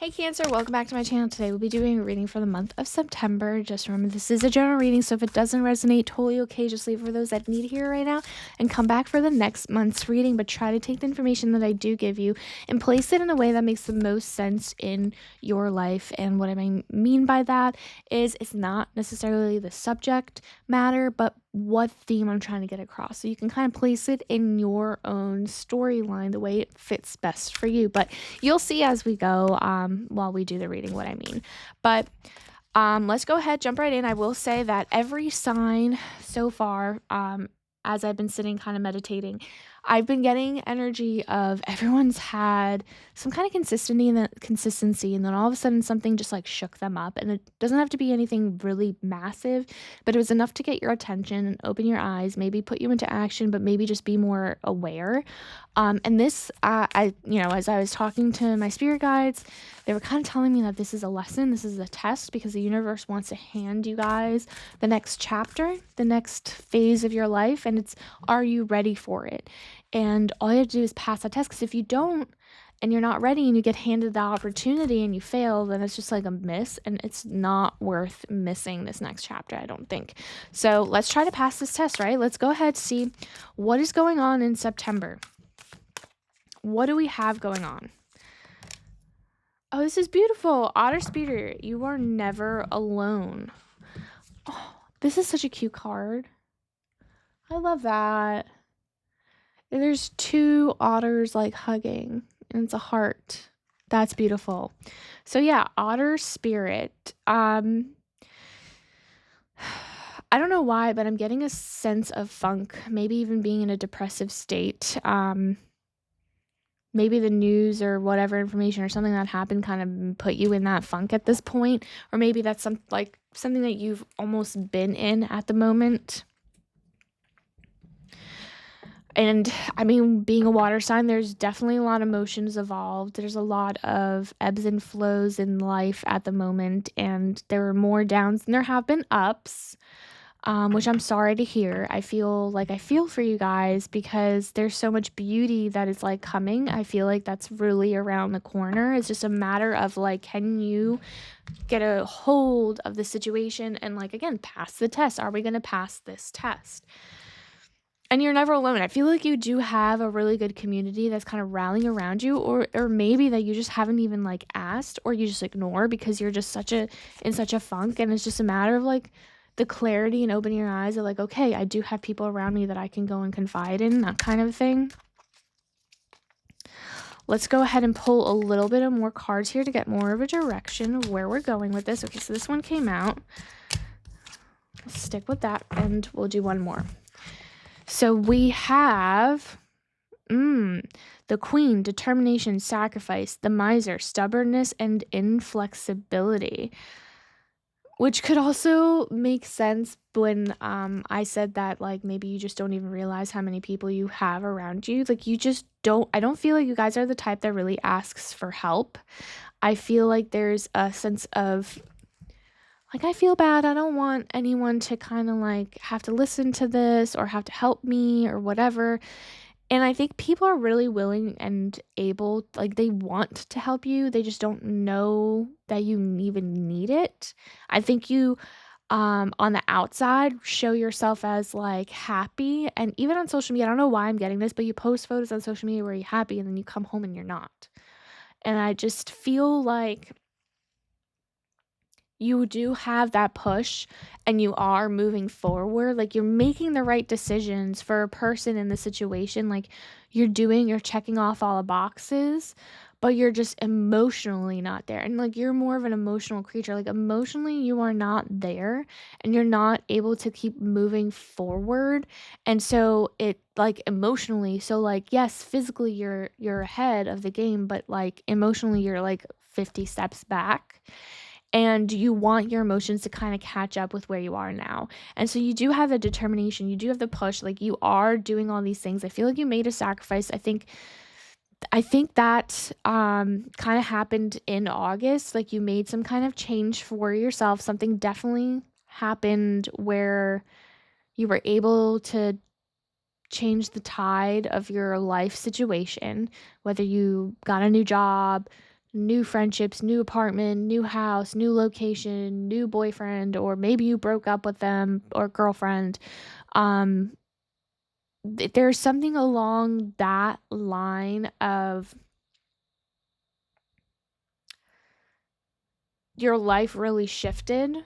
Hey Cancer, welcome back to my channel. Today we'll be doing a reading for the month of September. Just remember this is a general reading, so if it doesn't resonate, totally okay. Just leave it for those that need to hear it right now and come back for the next month's reading. But try to take the information that I do give you and place it in a way that makes the most sense in your life. And what I mean by that is it's not necessarily the subject matter, but what theme I'm trying to get across. So you can kind of place it in your own storyline the way it fits best for you. But you'll see as we go while we do the reading what I mean. But let's go ahead, jump right in. I will say that every sign so far, as I've been sitting kind of meditating, I've been getting energy of everyone's had some kind of consistency, and then all of a sudden something just like shook them up. And it doesn't have to be anything really massive, but it was enough to get your attention and open your eyes, maybe put you into action, but maybe just be more aware. And this, as I was talking to my spirit guides, they were kind of telling me that this is a lesson, this is a test, because the universe wants to hand you guys the next chapter, the next phase of your life, and it's, are you ready for it? And all you have to do is pass that test, because if you don't, and you're not ready, and you get handed the opportunity and you fail, then it's just like a miss, and it's not worth missing this next chapter, I don't think. So let's try to pass this test, right? Let's go ahead, see what is going on in September. What do we have going on? Oh, this is beautiful. Otter Spirit, you are never alone. Oh, this is such a cute card. I love that. There's two otters like hugging, and it's a heart. That's beautiful. So yeah, Otter Spirit. I don't know why, but I'm getting a sense of funk, maybe even being in a depressive state. Maybe the news or whatever information or something that happened kind of put you in that funk at this point, or maybe that's something that you've almost been in at the moment. And I mean, being a water sign, there's definitely a lot of emotions involved. There's a lot of ebbs and flows in life at the moment, and there are more downs than there have been ups. Which I'm sorry to hear. I feel for you guys, because there's so much beauty that is like coming. I feel like that's really around the corner. It's just a matter of like, can you get a hold of the situation and like, again, pass the test? Are we going to pass this test? And you're never alone. I feel like you do have a really good community that's kind of rallying around you, or maybe that you just haven't even like asked, or you just ignore because you're just in such a funk, and it's just a matter of like the clarity and opening your eyes of like, okay, I do have people around me that I can go and confide in, that kind of thing. Let's go ahead and pull a little bit of more cards here to get more of a direction of where we're going with this. Okay, so this one came out. Let's stick with that, and we'll do one more. So we have the Queen, determination, sacrifice, the Miser, stubbornness, and inflexibility. Which could also make sense when I said that, like, maybe you just don't even realize how many people you have around you. Like, you just don't, I don't feel like you guys are the type that really asks for help. I feel like there's a sense of, like, I feel bad. I don't want anyone to kind of, like, have to listen to this or have to help me or whatever. And I think people are really willing and able, like, they want to help you. They just don't know that you even need it. I think you, on the outside, show yourself as, like, happy. And even on social media, I don't know why I'm getting this, but you post photos on social media where you're happy, and then you come home and you're not. And I just feel like you do have that push, and you are moving forward. Like, you're making the right decisions for a person in the situation. Like, you're checking off all the boxes, but you're just emotionally not there. And like, you're more of an emotional creature. Like, emotionally you are not there, and you're not able to keep moving forward. And so it, like, emotionally, so like, yes, physically you're ahead of the game, but like emotionally you're like 50 steps back, and you want your emotions to kind of catch up with where you are now. And so you do have the determination, you do have the push, like, you are doing all these things. I feel like you made a sacrifice. I think that kind of happened in August. Like, you made some kind of change for yourself. Something definitely happened where you were able to change the tide of your life situation, whether you got a new job, new friendships, new apartment, new house, new location, new boyfriend, or maybe you broke up with them or girlfriend. Um, there's something along that line of your life really shifted,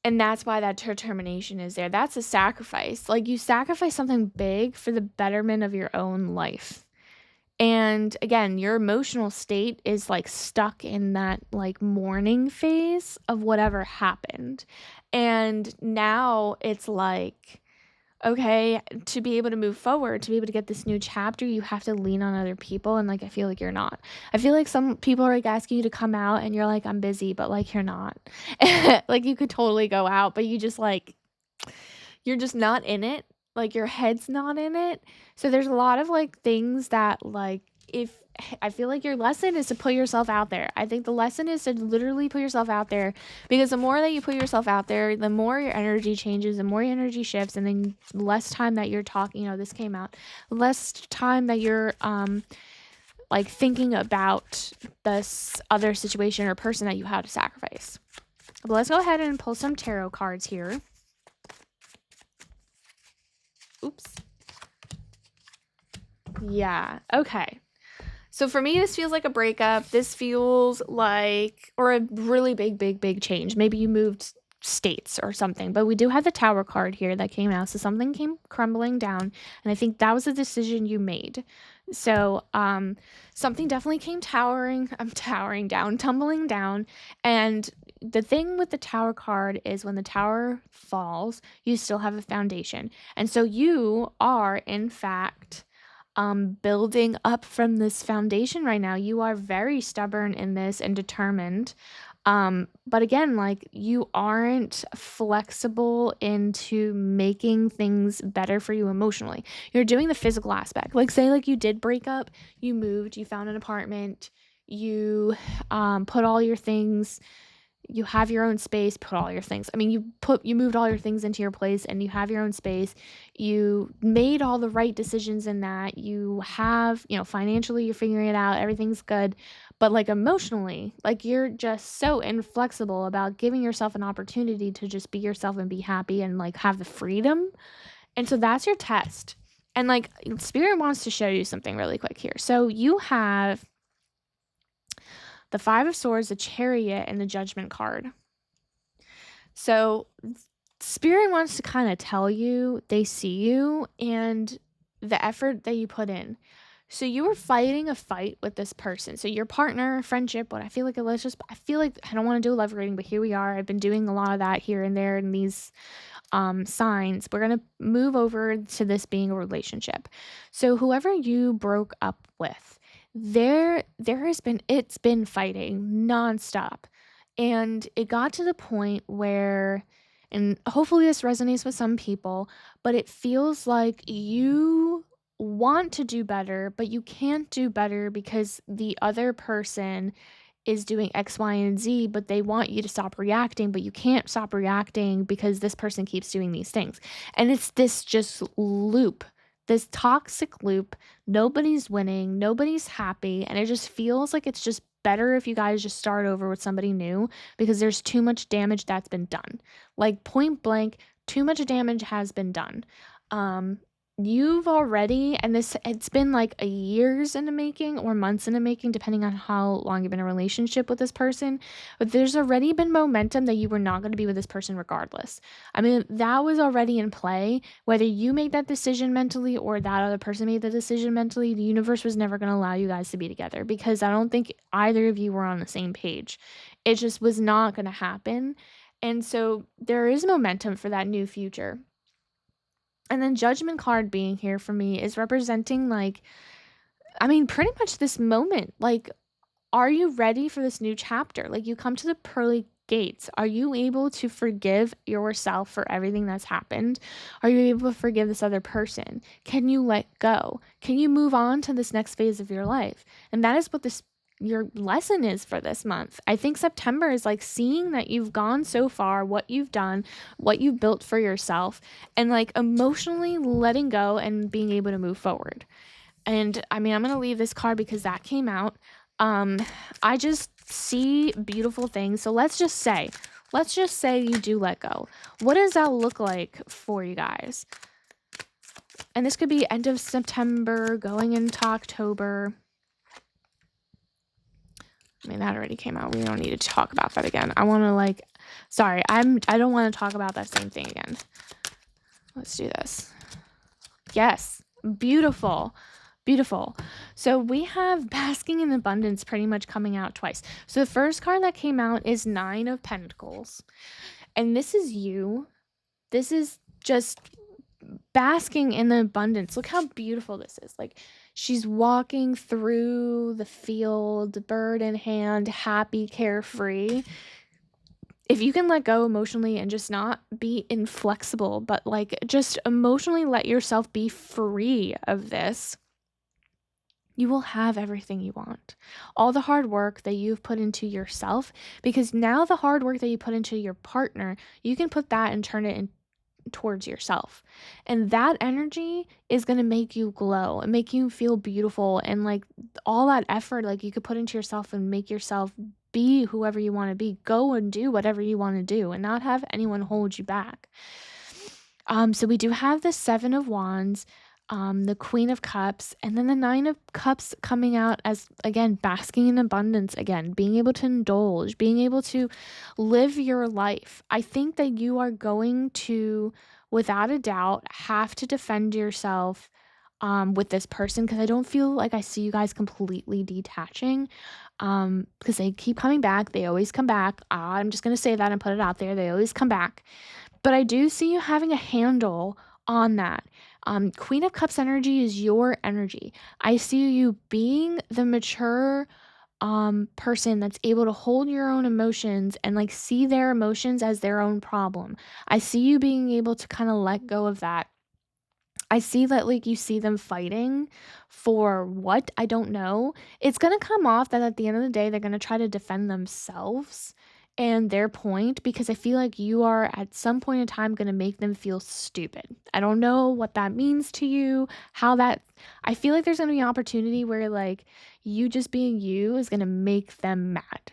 and that's why that determination is there. That's a sacrifice. Like, you sacrifice something big for the betterment of your own life. And again, your emotional state is like stuck in that like mourning phase of whatever happened. And now it's like, okay, to be able to move forward, to be able to get this new chapter, you have to lean on other people. And like, I feel like you're not. I feel like some people are like asking you to come out and you're like, I'm busy, but like, you're not. Like, you could totally go out, but you just like, you're just not in it. Like, your head's not in it. So there's a lot of like things that like, if I feel like your lesson is to put yourself out there. I think the lesson is to literally put yourself out there, because the more that you put yourself out there, the more your energy changes, the more your energy shifts, and then less time that you're talking, this came out, less time that you're like thinking about this other situation or person that you had to sacrifice. But let's go ahead and pull some tarot cards here. Oops. Yeah. Okay. So for me, this feels like a breakup. This feels like, or a really big, big, big change. Maybe you moved states or something, but we do have the Tower card here that came out. So something came crumbling down, and I think that was a decision you made. So something definitely came tumbling down. And the thing with the Tower card is when the tower falls, you still have a foundation. And so you are, in fact, building up from this foundation right now. You are very stubborn in this and determined. But again, like, you aren't flexible into making things better for you emotionally. You're doing the physical aspect. Like, say, like, you did break up, you moved, you found an apartment, you put all your things, you have your own space, put all your things. I mean, you moved all your things into your place and you have your own space. You made all the right decisions in that. You have, financially you're figuring it out, everything's good. But like, emotionally, like, you're just so inflexible about giving yourself an opportunity to just be yourself and be happy and like have the freedom. And so that's your test. And like, Spirit wants to show you something really quick here. So you have the Five of Swords, the Chariot, and the Judgment card. So Spirit wants to kind of tell you they see you and the effort that you put in. So you were fighting a fight with this person. So your partner, friendship, but I feel like I don't want to do a love reading, but here we are. I've been doing a lot of that here and there in these signs. We're going to move over to this being a relationship. So whoever you broke up with, it's been fighting nonstop. And it got to the point where, and hopefully this resonates with some people, but it feels like you want to do better, but you can't do better because the other person is doing X, Y, and Z, but they want you to stop reacting, but you can't stop reacting because this person keeps doing these things. And it's this just loop, this toxic loop. Nobody's winning, nobody's happy, and it just feels like it's just better if you guys just start over with somebody new, because there's too much damage that's been done. Like, point blank, too much damage has been done. You've already, and it's been like a years in the making or months in the making, depending on how long you've been in a relationship with this person, but there's already been momentum that you were not going to be with this person regardless. I mean, that was already in play. Whether you made that decision mentally or that other person made the decision mentally, the universe was never going to allow you guys to be together, because I don't think either of you were on the same page. It just was not going to happen. And so there is momentum for that new future. And then Judgment card being here for me is representing, like, I mean, pretty much this moment. Like, are you ready for this new chapter? Like, you come to the pearly gates. Are you able to forgive yourself for everything that's happened? Are you able to forgive this other person? Can you let go? Can you move on to this next phase of your life? And that is what your lesson is for this month. I think September is like seeing that you've gone so far, what you've done, what you've built for yourself, and like emotionally letting go and being able to move forward. And I mean, I'm going to leave this card because that came out. Um, I just see beautiful things. So let's just say you do let go. What does that look like for you guys? And this could be end of September, going into October. I mean, that already came out. We don't need to talk about that again. I want to sorry, I don't want to talk about that same thing again. Let's do this. Yes, beautiful. Beautiful. So we have basking in abundance pretty much coming out twice. So the first card that came out is 9 of Pentacles. And this is you. This is just basking in the abundance. Look how beautiful this is. Like, she's walking through the field, bird in hand, happy, carefree. If you can let go emotionally and just not be inflexible, but like just emotionally let yourself be free of this, you will have everything you want. All the hard work that you've put into yourself, because now the hard work that you put into your partner, you can put that and turn it in towards yourself. And that energy is going to make you glow and make you feel beautiful. And like all that effort, like you could put into yourself and make yourself be whoever you want to be. Go and do whatever you want to do and not have anyone hold you back. So we do have the 7 of Wands, the Queen of Cups, and then the 9 of Cups coming out as, again, basking in abundance again, being able to indulge, being able to live your life. I think that you are going to, without a doubt, have to defend yourself with this person, because I don't feel like I see you guys completely detaching, because they keep coming back. They always come back. I'm just going to say that and put it out there. They always come back. But I do see you having a handle on that. Queen of Cups energy is your energy. I see you being the mature person that's able to hold your own emotions and like see their emotions as their own problem. I see you being able to kind of let go of that. I see that like you see them fighting for what? I don't know. It's going to come off that at the end of the day, they're going to try to defend themselves and their point, because I feel like you are at some point in time going to make them feel stupid. I don't know what that means to you, how that, I feel like there's going to be an opportunity where like you just being you is going to make them mad.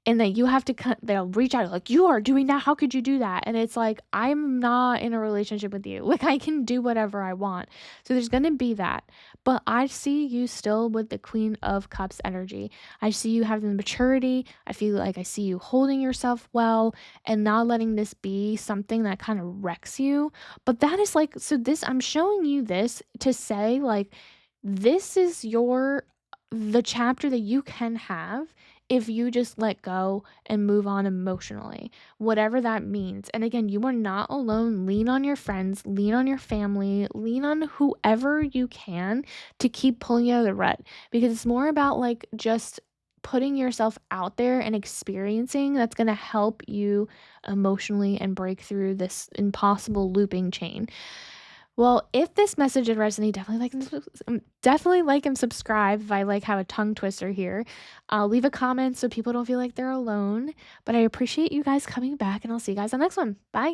And that you have to cut, they'll reach out like, you are doing that. How could you do that? And it's like, I'm not in a relationship with you. Like, I can do whatever I want. So there's going to be that. But I see you still with the Queen of Cups energy. I see you having the maturity. I feel like I see you holding yourself well and not letting this be something that kind of wrecks you. But that is like, so this, I'm showing you this to say, like, this is the chapter that you can have if you just let go and move on emotionally, whatever that means. And again, you are not alone. Lean on your friends, lean on your family, lean on whoever you can to keep pulling you out of the rut, because it's more about like just putting yourself out there and experiencing that's going to help you emotionally and break through this impossible looping chain. Well, if this message did resonate, definitely like and subscribe if I like have a tongue twister here. Leave a comment so people don't feel like they're alone. But I appreciate you guys coming back, and I'll see you guys on the next one. Bye.